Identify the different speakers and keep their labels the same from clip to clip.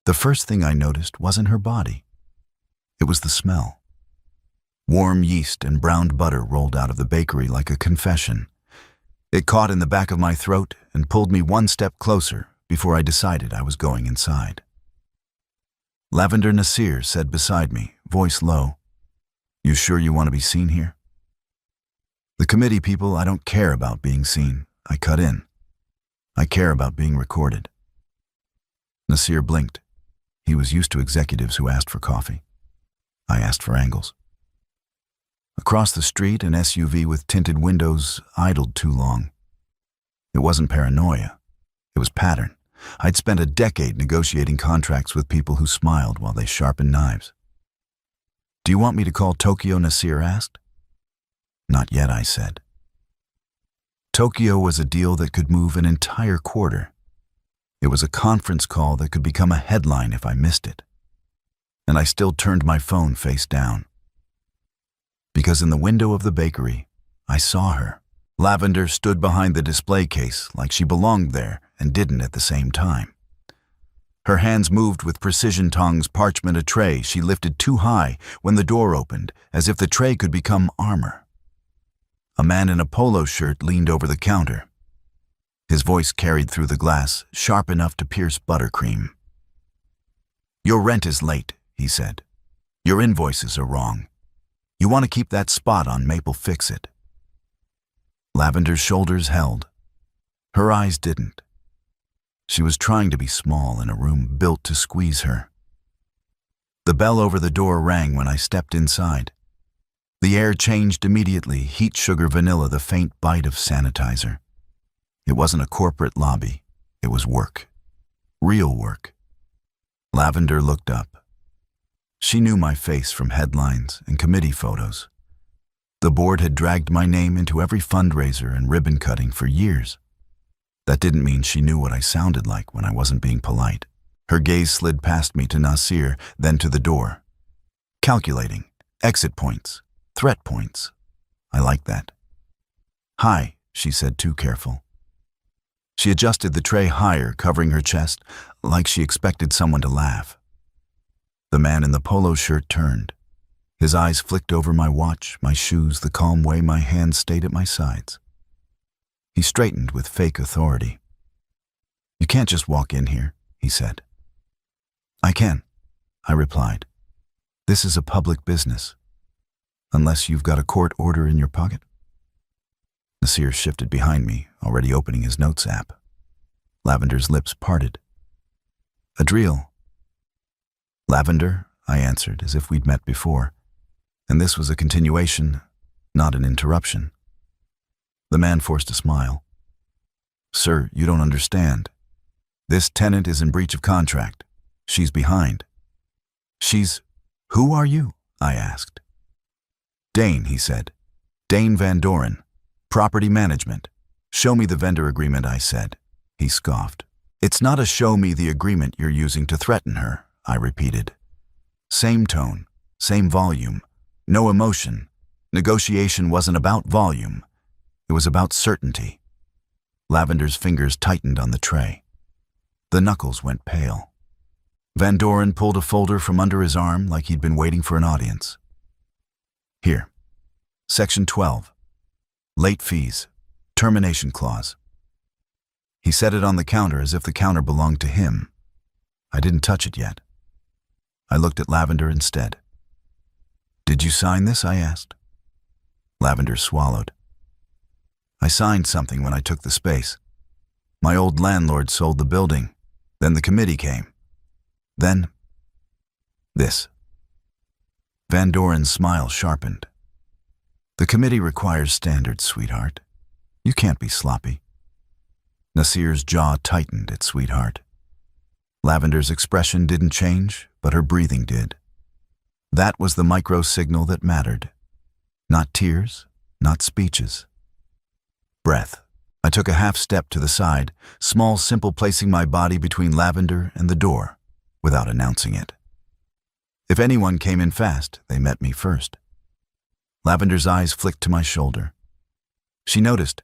Speaker 1: The first thing I noticed wasn't her body. It was the smell. Warm yeast and browned butter rolled out of the bakery like a confession. It caught in the back of my throat and pulled me one step closer before I decided I was going inside. Lavender Nasir said beside me, voice low, "You sure you want to be seen here?" "The committee people, I don't care about being seen." I cut in. "I care about being recorded." Nasir blinked. He was used to executives who asked for coffee. I asked for angles. Across the street, an SUV with tinted windows idled too long. It wasn't paranoia. It was pattern. I'd spent a decade negotiating contracts with people who smiled while they sharpened knives. "Do you want me to call Tokyo?" Nasir asked. "Not yet," I said. Tokyo was a deal that could move an entire quarter. It was a conference call that could become a headline if I missed it. And I still turned my phone face down. Because in the window of the bakery, I saw her. Lavender stood behind the display case like she belonged there and didn't at the same time. Her hands moved with precision. Tongs parchment a tray she lifted too high when the door opened, as if the tray could become armor. A man in a polo shirt leaned over the counter. His voice carried through the glass, sharp enough to pierce buttercream. "Your rent is late," he said. "Your invoices are wrong. You want to keep that spot on Maple, fix it." Lavender's shoulders held. Her eyes didn't. She was trying to be small in a room built to squeeze her. The bell over the door rang when I stepped inside. The air changed immediately, heat, sugar, vanilla, the faint bite of sanitizer. It wasn't a corporate lobby. It was work. Real work. Lavender looked up. She knew my face from headlines and committee photos. The board had dragged my name into every fundraiser and ribbon cutting for years. That didn't mean she knew what I sounded like when I wasn't being polite. Her gaze slid past me to Nasir, then to the door. Calculating. Exit points. Threat points. I liked that. "Hi," she said, too careful. She adjusted the tray higher, covering her chest, like she expected someone to laugh. The man in the polo shirt turned. His eyes flicked over my watch, my shoes, the calm way my hands stayed at my sides. He straightened with fake authority. "You can't just walk in here," he said. "I can," I replied. "This is a public business. Unless you've got a court order in your pocket." Nasir shifted behind me, already opening his notes app. Lavender's lips parted. "Adriel." "Lavender," I answered, as if we'd met before. And this was a continuation, not an interruption. The man forced a smile. "Sir, you don't understand. This tenant is in breach of contract. She's behind." "She's... Who are you?" I asked. "Dane," he said. "Dane Van Doren. Property management." "Show me the vendor agreement," I said. He scoffed. "It's not a show me the agreement you're using to threaten her," I repeated. Same tone, same volume, no emotion. Negotiation wasn't about volume. It was about certainty. Lavender's fingers tightened on the tray. The knuckles went pale. Van Doren pulled a folder from under his arm like he'd been waiting for an audience. "Here. Section 12. Late fees. Termination clause." He set it on the counter as if the counter belonged to him. I didn't touch it yet. I looked at Lavender instead. "Did you sign this?" I asked. Lavender swallowed. "I signed something when I took the space. My old landlord sold the building. Then the committee came. Then... this." Van Doren's smile sharpened. "The committee requires standards, sweetheart. You can't be sloppy." Nasir's jaw tightened at sweetheart. Lavender's expression didn't change, but her breathing did. That was the micro signal that mattered. Not tears, not speeches. Breath. I took a half step to the side, small, simple, placing my body between Lavender and the door, without announcing it. If anyone came in fast, they met me first. Lavender's eyes flicked to my shoulder. She noticed.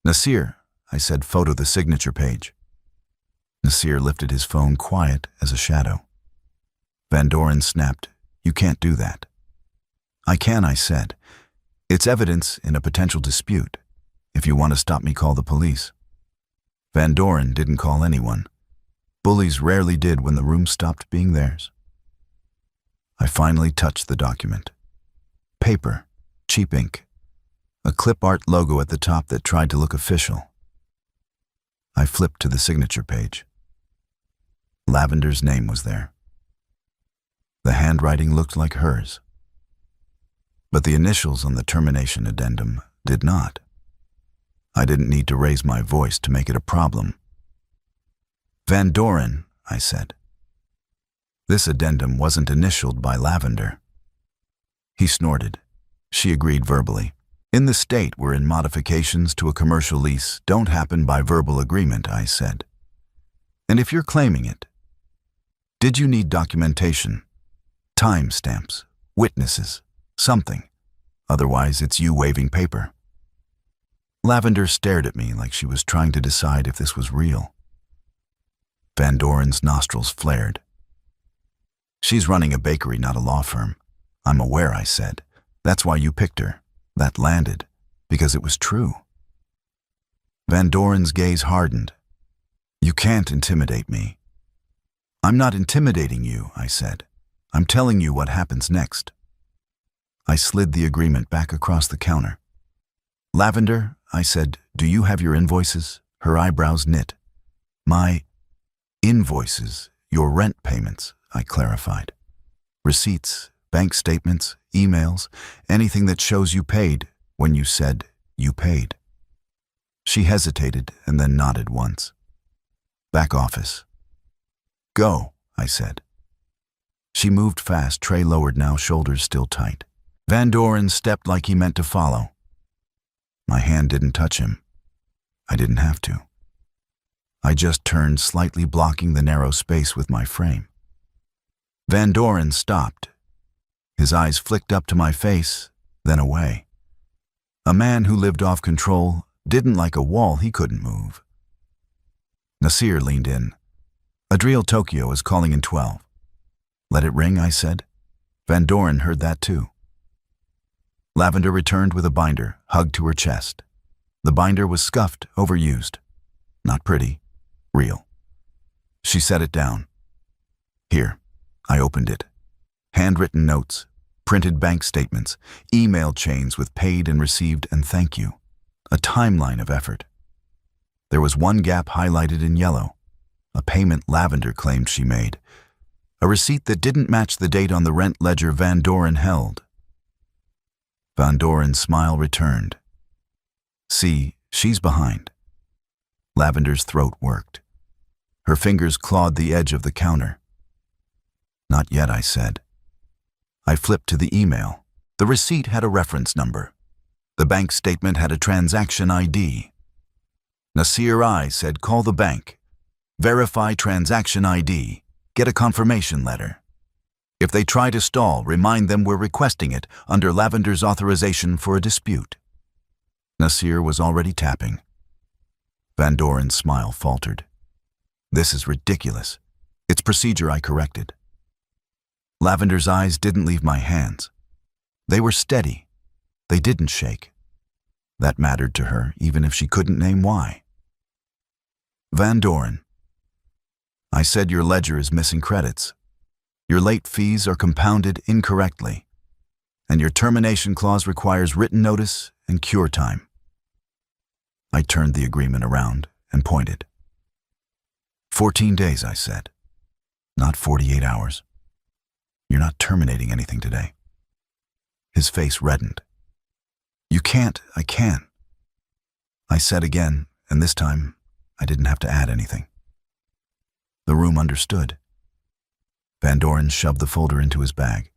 Speaker 1: "Nasir," I said, "photo the signature page." Nasir lifted his phone, quiet as a shadow. Van Doren snapped, "You can't do that." "I can," I said. "It's evidence in a potential dispute. If you want to stop me, call the police." Van Doren didn't call anyone. Bullies rarely did when the room stopped being theirs. I finally touched the document. Paper, cheap ink, a clip art logo at the top that tried to look official. I flipped to the signature page. Lavender's name was there. The handwriting looked like hers, but the initials on the termination addendum did not. I didn't need to raise my voice to make it a problem. "Van Doren," I said. This addendum wasn't initialed by Lavender. He snorted. She agreed verbally. "In the state wherein modifications to a commercial lease don't happen by verbal agreement," I said. "And if you're claiming it, did you need documentation? Timestamps, witnesses, something. Otherwise, it's you waving paper." Lavender stared at me like she was trying to decide if this was real. Van Doren's nostrils flared. "She's running a bakery, not a law firm." "I'm aware," I said. "That's why you picked her." That landed, because it was true. Van Doren's gaze hardened. "You can't intimidate me." "I'm not intimidating you," I said. "I'm telling you what happens next." I slid the agreement back across the counter. "Lavender," I said, "do you have your invoices?" Her eyebrows knit. "My invoices, your rent payments," I clarified. "Receipts, bank statements, emails, anything that shows you paid when you said you paid." She hesitated and then nodded once. "Back office." "Go," I said. She moved fast, tray lowered now, shoulders still tight. Van Doren stepped like he meant to follow. My hand didn't touch him. I didn't have to. I just turned, slightly blocking the narrow space with my frame. Van Doren stopped. His eyes flicked up to my face, then away. A man who lived off control didn't like a wall he couldn't move. Nasir leaned in. "Adriel Tokyo is calling in 12. "Let it ring," I said. Van Doren heard that too. Lavender returned with a binder, hugged to her chest. The binder was scuffed, overused. Not pretty, real. She set it down. "Here." I opened it. Handwritten notes, printed bank statements, email chains with paid and received and thank you. A timeline of effort. There was one gap highlighted in yellow, a payment Lavender claimed she made, a receipt that didn't match the date on the rent ledger Van Doren held. Van Doren's smile returned. "See, she's behind." Lavender's throat worked. Her fingers clawed the edge of the counter. "Not yet," I said. I flipped to the email. The receipt had a reference number. The bank statement had a transaction ID. Nasir I said, "Call the bank. Verify transaction ID. Get a confirmation letter. If they try to stall, remind them we're requesting it under Lavender's authorization for a dispute." Nasir was already tapping. Van Doren's smile faltered. "This is ridiculous. It's procedure," I corrected. Lavender's eyes didn't leave my hands. They were steady. They didn't shake. That mattered to her, even if she couldn't name why. "Van Doren, I said your ledger is missing credits. Your late fees are compounded incorrectly, and your termination clause requires written notice and cure time." I turned the agreement around and pointed. 14 days, I said, not 48 hours. You're not terminating anything today. His face reddened. "You can't, I can." I said again, and this time I didn't have to add anything. The room understood. Van Doren shoved the folder into his bag.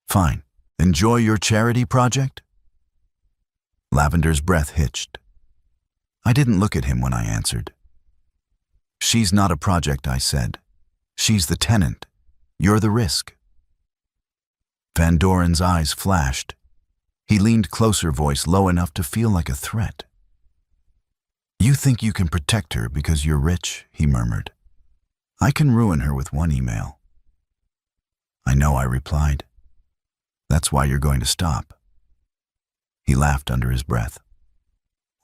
Speaker 1: "Fine. Enjoy your charity project?" Lavender's breath hitched. I didn't look at him when I answered. "She's not a project," I said. "She's the tenant. You're the risk." Van Doren's eyes flashed. He leaned closer, voice low enough to feel like a threat. You think you can protect her because you're rich, he murmured. I can ruin her with one email. I know, I replied. That's why you're going to stop. He laughed under his breath.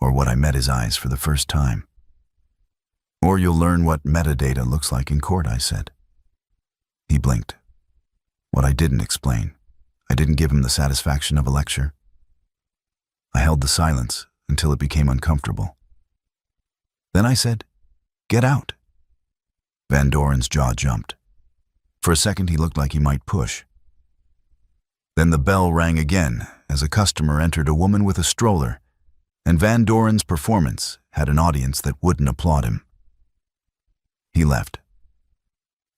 Speaker 1: Or what I met his eyes for the first time. Or you'll learn what metadata looks like in court, I said. He blinked. What I didn't explain. I didn't give him the satisfaction of a lecture. I held the silence until it became uncomfortable. Then I said, "Get out." Van Doren's jaw jumped. For a second he looked like he might push. Then the bell rang again as a customer entered, a woman with a stroller, and Van Doren's performance had an audience that wouldn't applaud him. He left.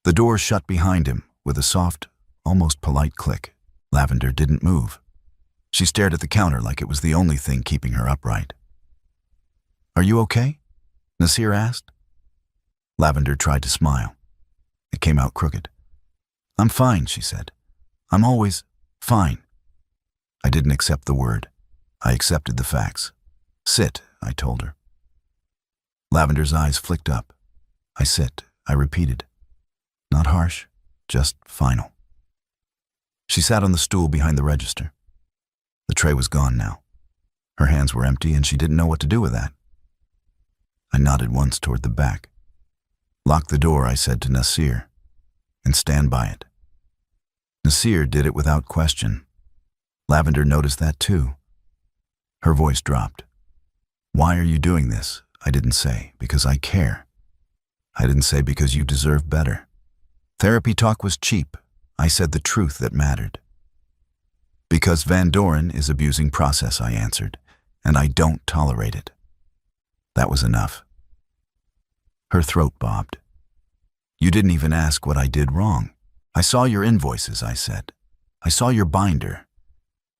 Speaker 1: The door shut behind him with a soft, almost polite click. Lavender didn't move. She stared at the counter like it was the only thing keeping her upright. "Are you okay?" Nasir asked. Lavender tried to smile. It came out crooked. "I'm fine," she said. "I'm always fine." I didn't accept the word. I accepted the facts. "Sit," I told her. Lavender's eyes flicked up. I sit, I repeated. Not harsh, just final. She sat on the stool behind the register. The tray was gone now. Her hands were empty and she didn't know what to do with that. I nodded once toward the back. "Lock the door," I said to Nasir, "and stand by it." Nasir did it without question. Lavender noticed that too. Her voice dropped. "Why are you doing this?" I didn't say, "because I care." I didn't say, "because you deserve better." Therapy talk was cheap. I said the truth that mattered. "Because Van Doren is abusing process," I answered, "and I don't tolerate it." That was enough. Her throat bobbed. "You didn't even ask what I did wrong." "I saw your invoices," I said. "I saw your binder.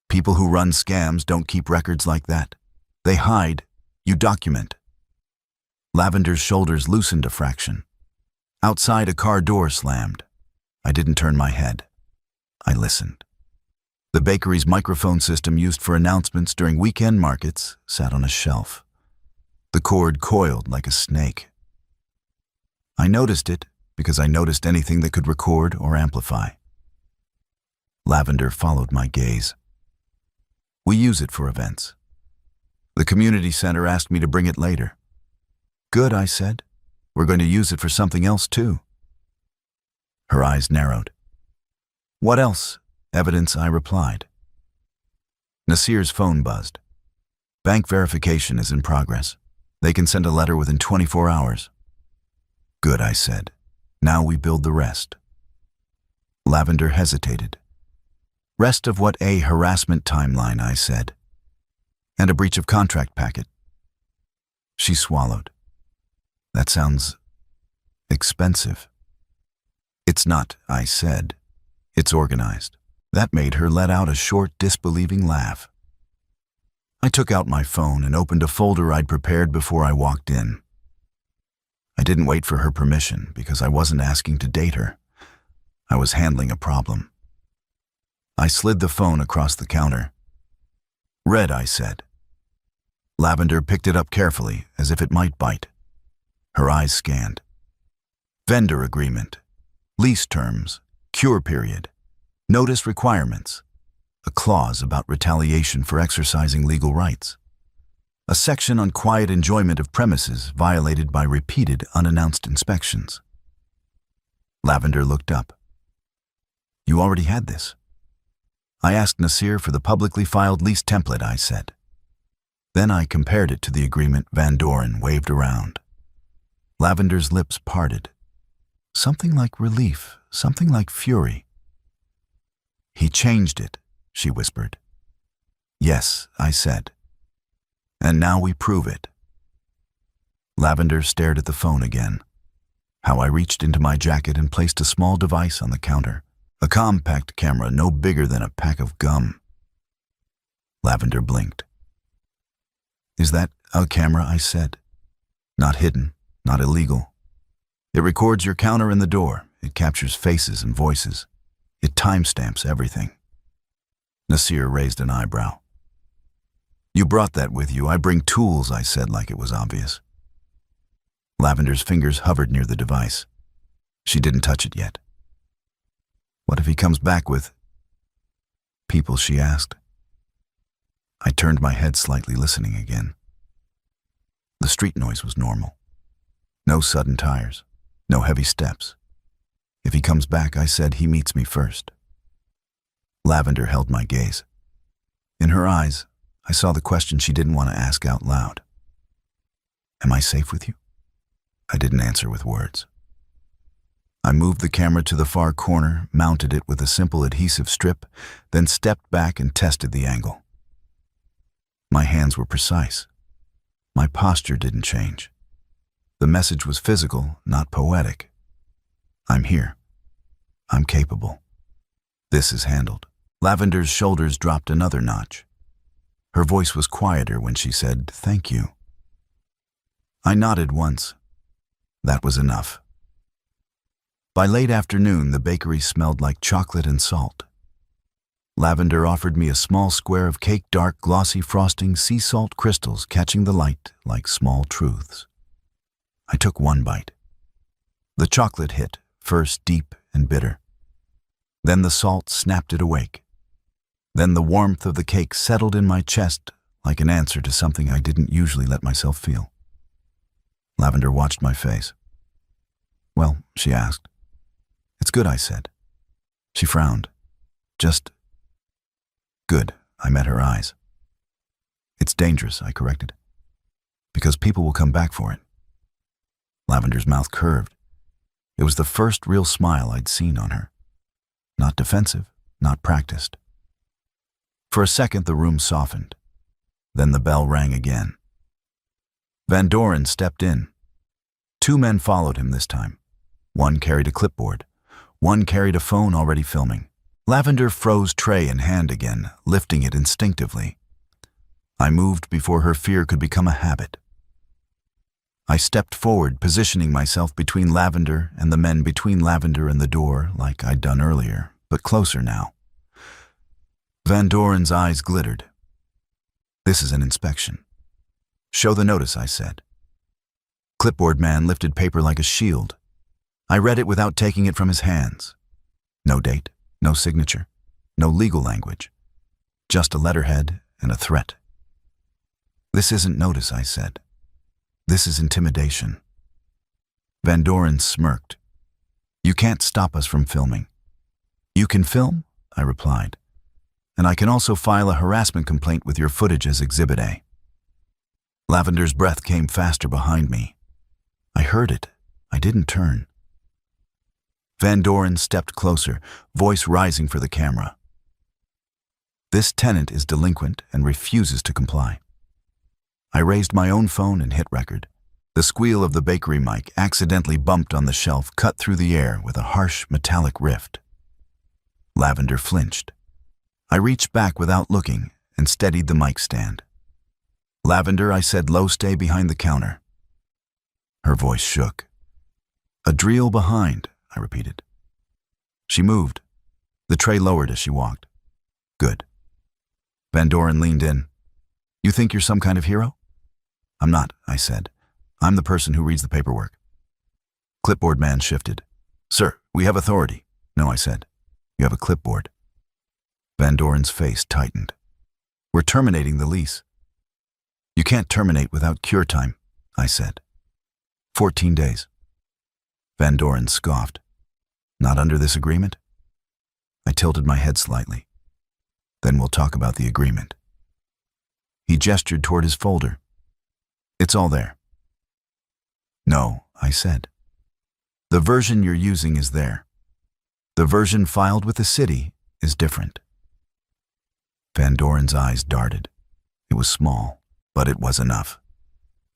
Speaker 1: People who run scams don't keep records like that. They hide. You document." Lavender's shoulders loosened a fraction. Outside, a car door slammed. I didn't turn my head. I listened. The bakery's microphone system used for announcements during weekend markets sat on a shelf. The cord coiled like a snake. I noticed it because I noticed anything that could record or amplify. Lavender followed my gaze. "We use it for events. The community center asked me to bring it later." "Good," I said. "We're going to use it for something else too." Her eyes narrowed. "What else?" "Evidence," I replied. Nasir's phone buzzed. "Bank verification is in progress. They can send a letter within 24 hours. "Good," I said. "Now we build the rest." Lavender hesitated. "Rest of what?" "A harassment timeline," I said. "And a breach of contract packet." She swallowed. "That sounds expensive." "It's not," I said. "It's organized." That made her let out a short, disbelieving laugh. I took out my phone and opened a folder I'd prepared before I walked in. I didn't wait for her permission because I wasn't asking to date her. I was handling a problem. I slid the phone across the counter. "Read," I said. Lavender picked it up carefully, as if it might bite. Her eyes scanned. Vendor agreement, lease terms, cure period, notice requirements, a clause about retaliation for exercising legal rights, a section on quiet enjoyment of premises violated by repeated unannounced inspections. Lavender looked up. "You already had this." "I asked Nasir for the publicly filed lease template," I said. Then I compared it to the agreement Van Doren waved around. Lavender's lips parted. Something like relief, something like fury. "He changed it," she whispered. "Yes," I said. "And now we prove it." Lavender stared at the phone again. How I reached into my jacket and placed a small device on the counter, a compact camera no bigger than a pack of gum. Lavender blinked. "Is that a camera?" I said. "Not hidden, not illegal. It records your counter and the door. It captures faces and voices. It timestamps everything." Nasir raised an eyebrow. "You brought that with you. I bring tools," I said like it was obvious. Lavender's fingers hovered near the device. She didn't touch it yet. What if he comes back with people, she asked. I turned my head slightly, listening again. The street noise was normal. No sudden tires, no heavy steps. If he comes back, I said, he meets me first. Lavender held my gaze. In her eyes, I saw the question she didn't want to ask out loud. Am I safe with you? I didn't answer with words. I moved the camera to the far corner, mounted it with a simple adhesive strip, then stepped back and tested the angle. My hands were precise. My posture didn't change. The message was physical, not poetic. I'm here. I'm capable. This is handled. Lavender's shoulders dropped another notch. Her voice was quieter when she said, "Thank you." I nodded once. That was enough. By late afternoon, the bakery smelled like chocolate and salt. Lavender offered me a small square of cake, dark, glossy frosting, sea salt crystals catching the light like small truths. I took one bite. The chocolate hit, first deep and bitter. Then the salt snapped it awake. Then the warmth of the cake settled in my chest like an answer to something I didn't usually let myself feel. Lavender watched my face. "Well," she asked. "It's good," I said. She frowned. "Just good," I met her eyes. "It's dangerous," I corrected, "because people will come back for it." Lavender's mouth curved. It was the first real smile I'd seen on her. Not defensive, not practiced. For a second, the room softened. Then the bell rang again. Van Doren stepped in. 2 men followed him this time. One carried a clipboard. One carried a phone already filming. Lavender froze tray in hand again, lifting it instinctively. I moved before her fear could become a habit. I stepped forward, positioning myself between Lavender and the men between Lavender and the door, like I'd done earlier, but closer now. Van Doren's eyes glittered. "This is an inspection." "Show the notice," I said. Clipboard man lifted paper like a shield. I read it without taking it from his hands. No date, no signature, no legal language. Just a letterhead and a threat. "This isn't notice," I said. "This is intimidation." Van Doren smirked. "You can't stop us from filming." "You can film?" I replied. "And I can also file a harassment complaint with your footage as Exhibit A." Lavender's breath came faster behind me. I heard it. I didn't turn. Van Doren stepped closer, voice rising for the camera. "This tenant is delinquent and refuses to comply." I raised my own phone and hit record. The squeal of the bakery mic accidentally bumped on the shelf, cut through the air with a harsh metallic rift. Lavender flinched. I reached back without looking and steadied the mic stand. "Lavender," I said low, "stay behind the counter." Her voice shook. "A drill behind," I repeated. She moved. The tray lowered as she walked. "Good." Van Doren leaned in. "You think you're some kind of hero?" "I'm not," I said. "I'm the person who reads the paperwork." Clipboard man shifted. "Sir, we have authority." "No," I said. "You have a clipboard." Van Doren's face tightened. "We're terminating the lease." "You can't terminate without cure time," I said. 14 days. Van Doren scoffed. "Not under this agreement?" I tilted my head slightly. "Then we'll talk about the agreement." He gestured toward his folder. "It's all there." "No," I said. "The version you're using is there. The version filed with the city is different." Van Doren's eyes darted. It was small, but it was enough.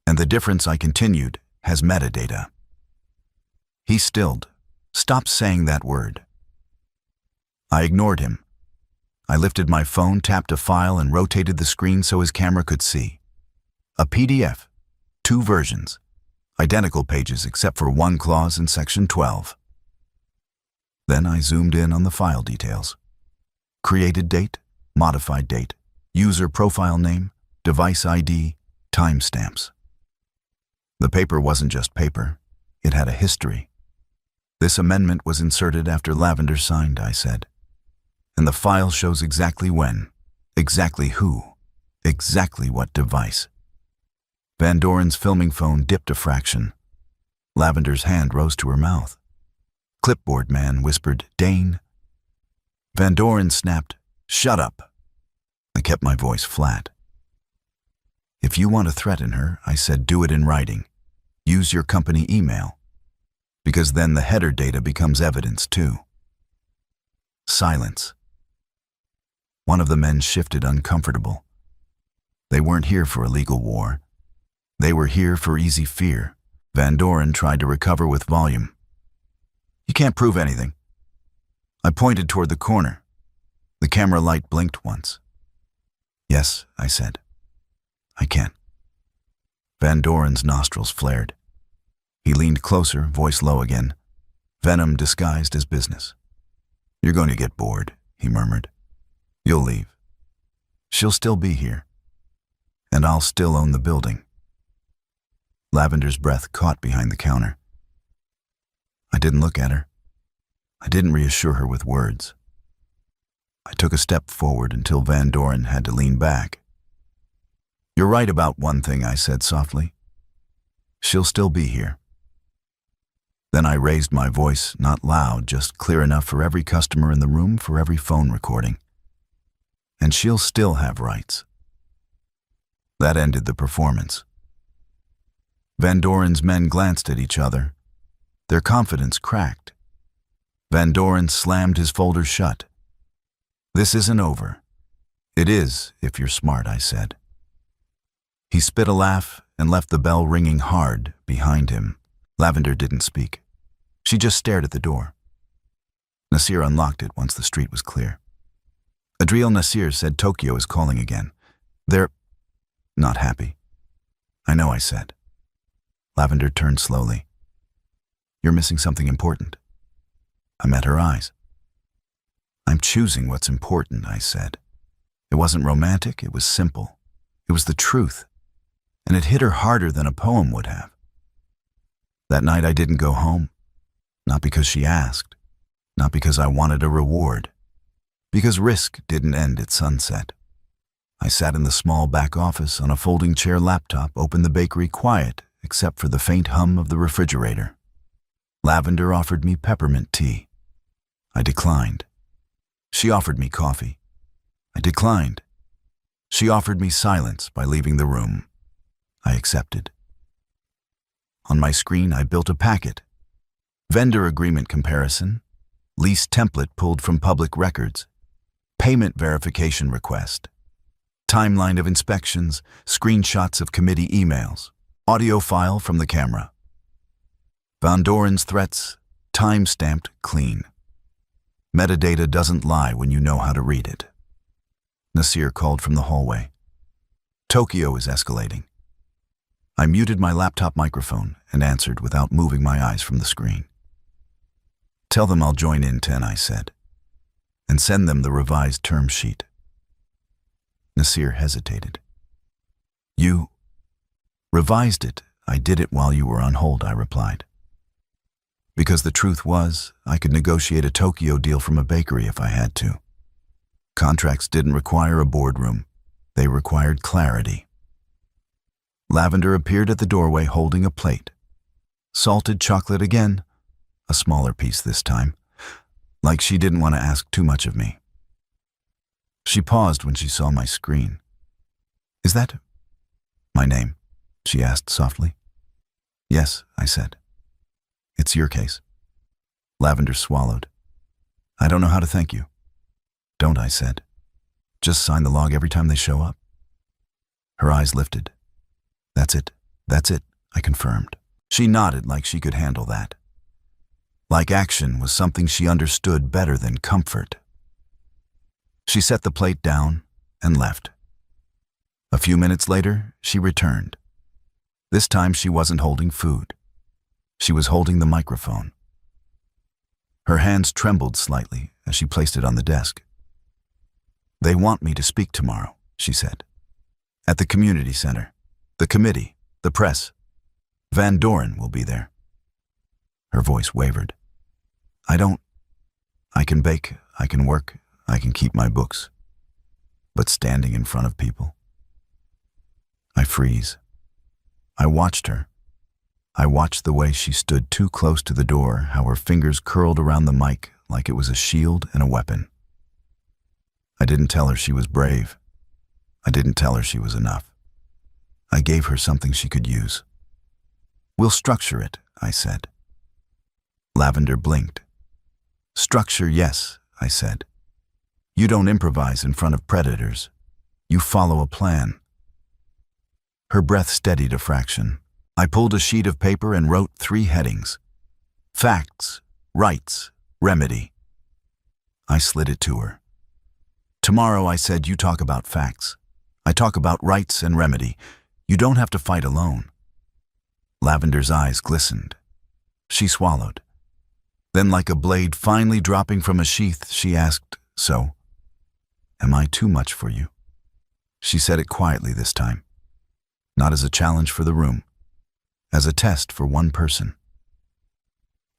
Speaker 1: "And the difference," I continued, "has metadata." He stilled. "Stop saying that word." I ignored him. I lifted my phone, tapped a file, and rotated the screen so his camera could see. A PDF, 2 versions, identical pages except for one clause in Section 12. Then I zoomed in on the file details. Created date, modified date, user profile name, device ID, timestamps. The paper wasn't just paper. It had a history. This amendment was inserted after Lavender signed, I said. And the file shows exactly when, exactly who, exactly what device. Van Doren's filming phone dipped a fraction. Lavender's hand rose to her mouth. Clipboard man whispered, "Dane." Van Doren snapped, "Shut up." I kept my voice flat. "If you want to threaten her," I said, "do it in writing. Use your company email. Because then the header data becomes evidence too." Silence. One of the men shifted, uncomfortable. They weren't here for a legal war. They were here for easy fear. Van Doren tried to recover with volume. "You can't prove anything." I pointed toward the corner. The camera light blinked once. "Yes," I said. "I can." Van Doren's nostrils flared. He leaned closer, voice low again. Venom disguised as business. "You're going to get bored," he murmured. "You'll leave. She'll still be here. And I'll still own the building." Lavender's breath caught behind the counter. I didn't look at her. I didn't reassure her with words. I took a step forward until Van Doren had to lean back. "You're right about one thing," I said softly. "She'll still be here." Then I raised my voice, not loud, just clear enough for every customer in the room, for every phone recording. "And she'll still have rights." That ended the performance. Van Doren's men glanced at each other. Their confidence cracked. Van Doren slammed his folder shut. "This isn't over." "It is, if you're smart," I said. He spit a laugh and left the bell ringing hard behind him. Lavender didn't speak. She just stared at the door. Nasir unlocked it once the street was clear. Adriel Nasir said Tokyo is calling again. "They're not happy." "I know," I said. Lavender turned slowly. "You're missing something important." I met her eyes. "I'm choosing what's important," I said. It wasn't romantic, it was simple. It was the truth. And it hit her harder than a poem would have. That night I didn't go home. Not because she asked. Not because I wanted a reward. Because risk didn't end at sunset. I sat in the small back office on a folding chair laptop, opened the bakery quiet, except for the faint hum of the refrigerator. Lavender offered me peppermint tea. I declined. She offered me coffee. I declined. She offered me silence by leaving the room. I accepted. On my screen, I built a packet. Vendor agreement comparison, lease template pulled from public records, payment verification request, timeline of inspections, screenshots of committee emails, audio file from the camera. Van Doren's threats, time-stamped clean. Metadata doesn't lie when you know how to read it. Nasir called from the hallway. "Tokyo is escalating." I muted my laptop microphone and answered without moving my eyes from the screen. "Tell them I'll join in 10, I said, and send them the revised term sheet. Nasir hesitated. "You revised it. I did it while you were on hold," I replied. Because the truth was, I could negotiate a Tokyo deal from a bakery if I had to. Contracts didn't require a boardroom. They required clarity. Lavender appeared at the doorway holding a plate. Salted chocolate again, a smaller piece this time, like she didn't want to ask too much of me. She paused when she saw my screen. "Is that my name?" she asked softly. "Yes," I said. "It's your case." Lavender swallowed. "I don't know how to thank you." "Don't," I said. "Just sign the log every time they show up." Her eyes lifted. That's it, I confirmed. She nodded like she could handle that. Like action was something she understood better than comfort. She set the plate down and left. A few minutes later, she returned. This time she wasn't holding food. She was holding the microphone. Her hands trembled slightly as she placed it on the desk. "They want me to speak tomorrow," she said. "At the community center. The committee, the press. Van Doren will be there. Her voice wavered. I can bake, I can work, I can keep my books. But standing in front of people? I freeze. I watched her. I watched the way she stood too close to the door, how her fingers curled around the mic like it was a shield and a weapon. I didn't tell her she was brave. I didn't tell her she was enough. I gave her something she could use. We'll structure it, I said. Lavender blinked. Structure, yes, I said. You don't improvise in front of predators. You follow a plan. Her breath steadied a fraction. I pulled a sheet of paper and wrote 3 headings. Facts, rights, remedy. I slid it to her. Tomorrow, I said, you talk about facts. I talk about rights and remedy. You don't have to fight alone. Lavender's eyes glistened. She swallowed. Then, like a blade finally dropping from a sheath, she asked, So, am I too much for you? She said it quietly this time. Not as a challenge for the room. As a test for one person.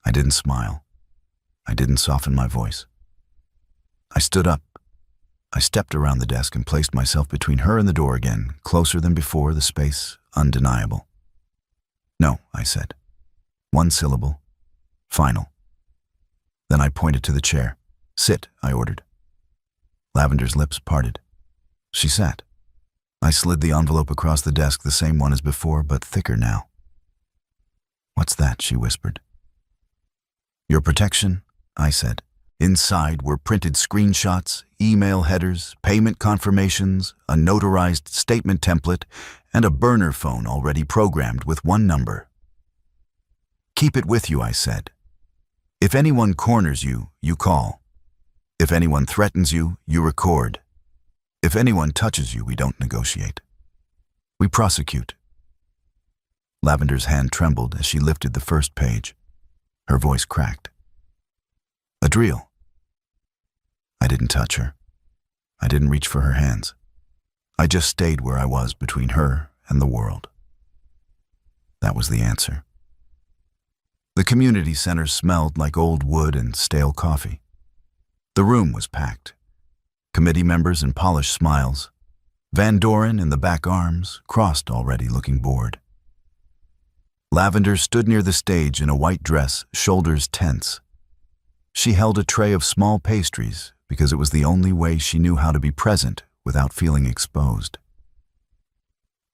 Speaker 1: I didn't smile. I didn't soften my voice. I stood up. I stepped around the desk and placed myself between her and the door again, closer than before, the space undeniable. No, I said. 1 syllable. Final. Then I pointed to the chair. Sit, I ordered. Lavender's lips parted. She sat. I slid the envelope across the desk, the same one as before, but thicker now. What's that? She whispered. Your protection, I said. Inside were printed screenshots, email headers, payment confirmations, a notarized statement template, and a burner phone already programmed with 1 number. Keep it with you, I said. If anyone corners you, you call. If anyone threatens you, you record. If anyone touches you, we don't negotiate. We prosecute. Lavender's hand trembled as she lifted the first page. Her voice cracked. Adriel. I didn't touch her. I didn't reach for her hands. I just stayed where I was between her and the world. That was the answer. The community center smelled like old wood and stale coffee. The room was packed. Committee members in polished smiles. Van Doren in the back arms, crossed already, looking bored. Lavender stood near the stage in a white dress, shoulders tense. She held a tray of small pastries because it was the only way she knew how to be present without feeling exposed.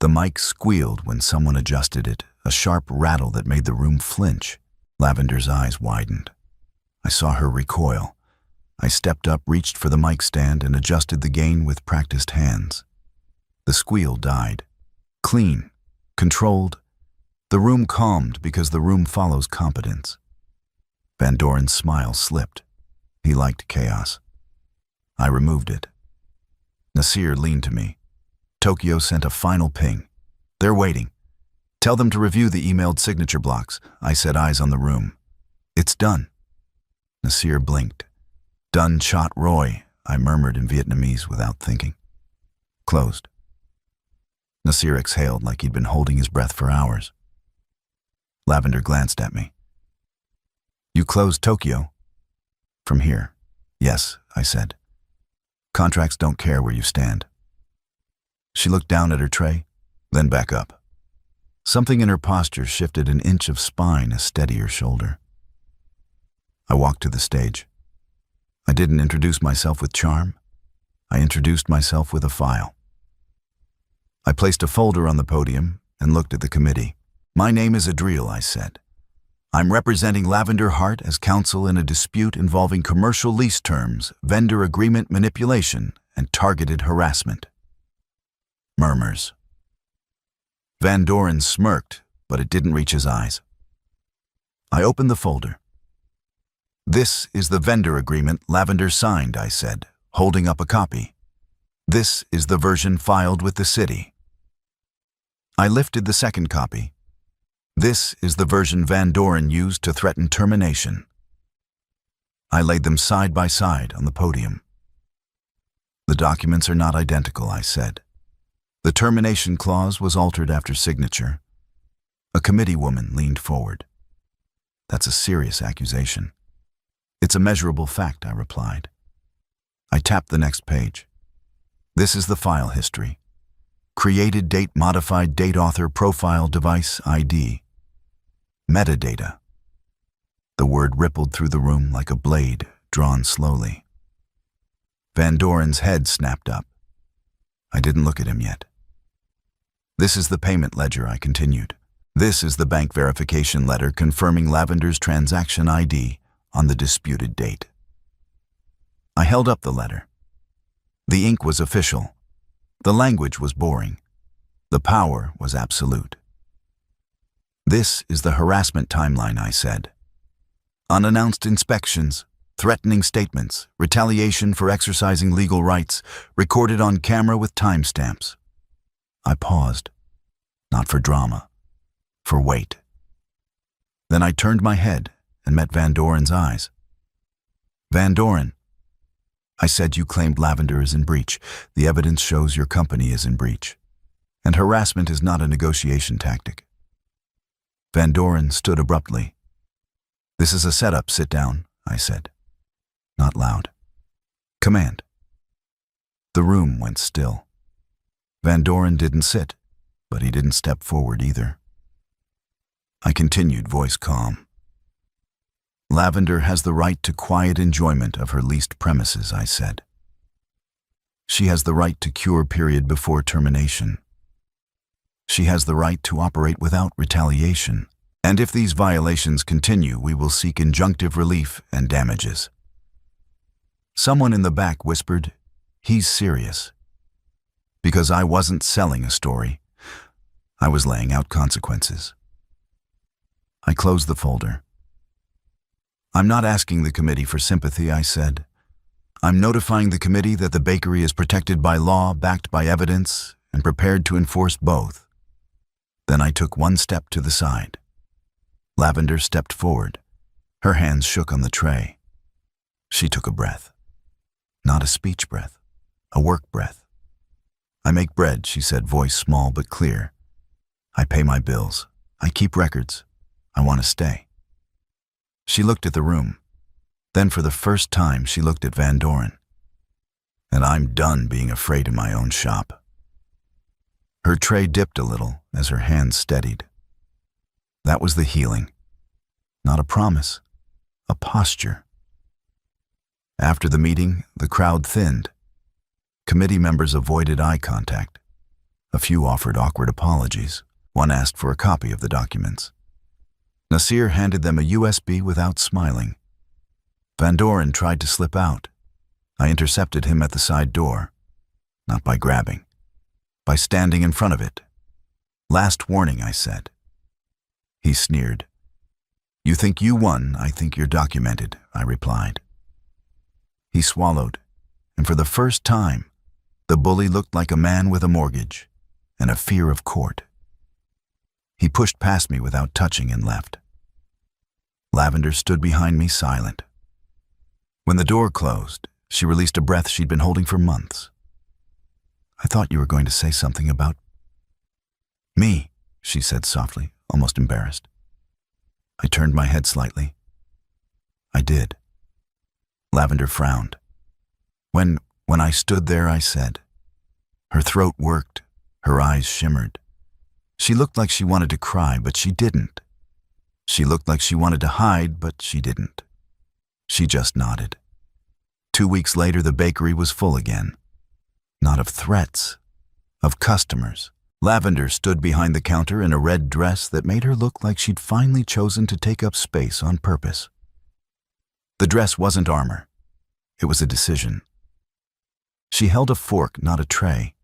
Speaker 1: The mic squealed when someone adjusted it, a sharp rattle that made the room flinch. Lavender's eyes widened. I saw her recoil. I stepped up, reached for the mic stand, and adjusted the gain with practiced hands. The squeal died. Clean, controlled. The room calmed because the room follows competence. Van Doren's smile slipped. He liked chaos. I removed it. Nasir leaned to me. Tokyo sent a final ping. They're waiting. Tell them to review the emailed signature blocks. I said, eyes on the room. It's done. Nasir blinked. Done shot Roy, I murmured in Vietnamese without thinking. Closed. Nasir exhaled like he'd been holding his breath for hours. Lavender glanced at me. You closed Tokyo? From here. Yes, I said. Contracts don't care where you stand. She looked down at her tray, then back up. Something in her posture shifted an inch of spine, a steadier shoulder. I walked to the stage. I didn't introduce myself with charm. I introduced myself with a file. I placed a folder on the podium and looked at the committee. My name is Adriel, I said. I'm representing Lavender Hart as counsel in a dispute involving commercial lease terms, vendor agreement manipulation, and targeted harassment. Murmurs. Van Doren smirked, but it didn't reach his eyes. I opened the folder. This is the vendor agreement Lavender signed, I said, holding up a copy. This is the version filed with the city. I lifted the second copy. This is the version Van Doren used to threaten termination. I laid them side by side on the podium. The documents are not identical, I said. The termination clause was altered after signature. A committee woman leaned forward. That's a serious accusation. It's a measurable fact, I replied. I tapped the next page. This is the file history. Created date, modified date, author, profile, device, ID. Metadata. The word rippled through the room like a blade drawn slowly. Van Doren's head snapped up. I didn't look at him yet. This is the payment ledger, I continued. This is the bank verification letter confirming Lavender's transaction ID on the disputed date. I held up the letter. The ink was official. The language was boring. The power was absolute. This is the harassment timeline, I said. Unannounced inspections, threatening statements, retaliation for exercising legal rights, recorded on camera with timestamps. I paused, not for drama, for weight. Then I turned my head and met Van Doren's eyes. Van Doren, I said, you claimed Lavender is in breach. The evidence shows your company is in breach. And harassment is not a negotiation tactic. Van Doren stood abruptly. This is a setup, sit down, I said. Not loud. Command. The room went still. Van Doren didn't sit, but he didn't step forward either. I continued, voice calm. Lavender has the right to quiet enjoyment of her leased premises, I said. She has the right to cure period before termination. She has the right to operate without retaliation. And if these violations continue, we will seek injunctive relief and damages. Someone in the back whispered, he's serious. Because I wasn't selling a story. I was laying out consequences. I closed the folder. I'm not asking the committee for sympathy, I said. I'm notifying the committee that the bakery is protected by law, backed by evidence, and prepared to enforce both. Then I took one step to the side. Lavender stepped forward. Her hands shook on the tray. She took a breath. Not a speech breath, a work breath. I make bread, she said, voice small but clear. I pay my bills. I keep records. I want to stay. She looked at the room. Then for the first time, she looked at Van Doren. And I'm done being afraid in my own shop. Her tray dipped a little as her hands steadied. That was the healing. Not a promise, a posture. After the meeting, the crowd thinned. Committee members avoided eye contact. A few offered awkward apologies. One asked for a copy of the documents. Nasir handed them a USB without smiling. Van Doren tried to slip out. I intercepted him at the side door. Not by grabbing, by standing in front of it. Last warning, I said. He sneered. You think you won, I think you're documented, I replied. He swallowed, and for the first time, the bully looked like a man with a mortgage and a fear of court. He pushed past me without touching and left. Lavender stood behind me, silent. When the door closed, she released a breath she'd been holding for months. I thought you were going to say something about me, she said softly, almost embarrassed. I turned my head slightly. I did. Lavender frowned. When I stood there, I said. Her throat worked, her eyes shimmered. She looked like she wanted to cry, but she didn't. She looked like she wanted to hide, but she didn't. She just nodded. 2 weeks later, the bakery was full again. Not of threats, of customers. Lavender stood behind the counter in a red dress that made her look like she'd finally chosen to take up space on purpose. The dress wasn't armor. It was a decision. She held a fork, not a tray.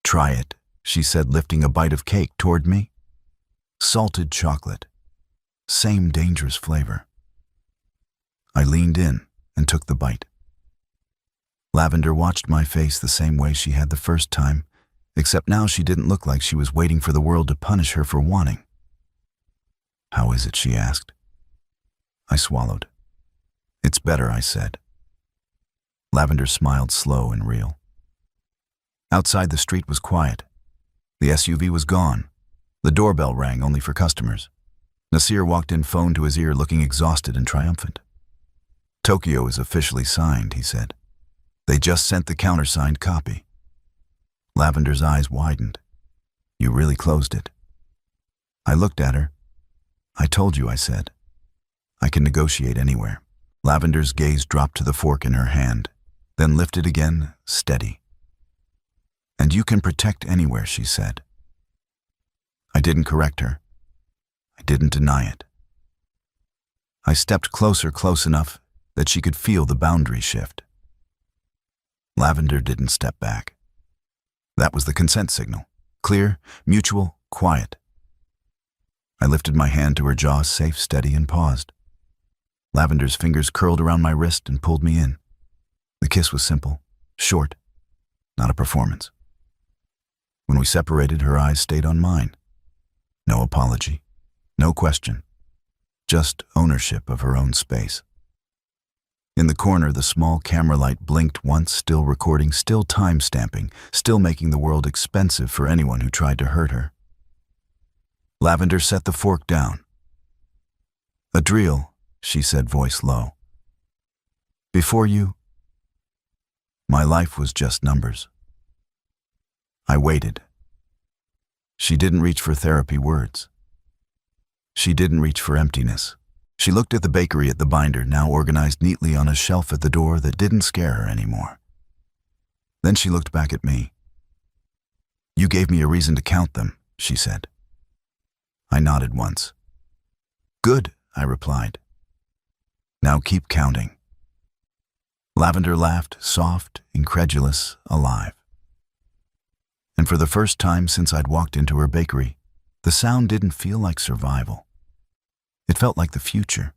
Speaker 1: Try it, she said, lifting a bite of cake toward me. Salted chocolate. Same dangerous flavor. I leaned in and took the bite. Lavender watched my face the same way she had the first time, except now she didn't look like she was waiting for the world to punish her for wanting. How is it, she asked. I swallowed. It's better, I said. Lavender smiled slow and real. Outside, the street was quiet. The SUV was gone. The doorbell rang only for customers. Nasir walked in, phone to his ear, looking exhausted and triumphant. "Tokyo is officially signed," he said. "They just sent the countersigned copy." Lavender's eyes widened. "You really closed it?" I looked at her. "I told you," I said. "I can negotiate anywhere." Lavender's gaze dropped to the fork in her hand, then lifted again, steady. "And you can protect anywhere," she said. I didn't correct her. I didn't deny it. I stepped closer, close enough that she could feel the boundary shift. Lavender didn't step back. That was the consent signal. Clear, mutual, quiet. I lifted my hand to her jaw, safe, steady, and paused. Lavender's fingers curled around my wrist and pulled me in. The kiss was simple, short, not a performance. When we separated, her eyes stayed on mine. No apology, no question, just ownership of her own space. In the corner, the small camera light blinked once, still recording, still time-stamping, still making the world expensive for anyone who tried to hurt her. Lavender set the fork down. "Adriel," she said, voice low. "Before you, my life was just numbers." I waited. She didn't reach for therapy words. She didn't reach for emptiness. She looked at the bakery, at the binder, now organized neatly on a shelf at the door, that didn't scare her anymore. Then she looked back at me. "You gave me a reason to count them," she said. I nodded once. "Good," I replied. "Now keep counting." Lavender laughed, soft, incredulous, alive. And for the first time since I'd walked into her bakery, the sound didn't feel like survival. It felt like the future.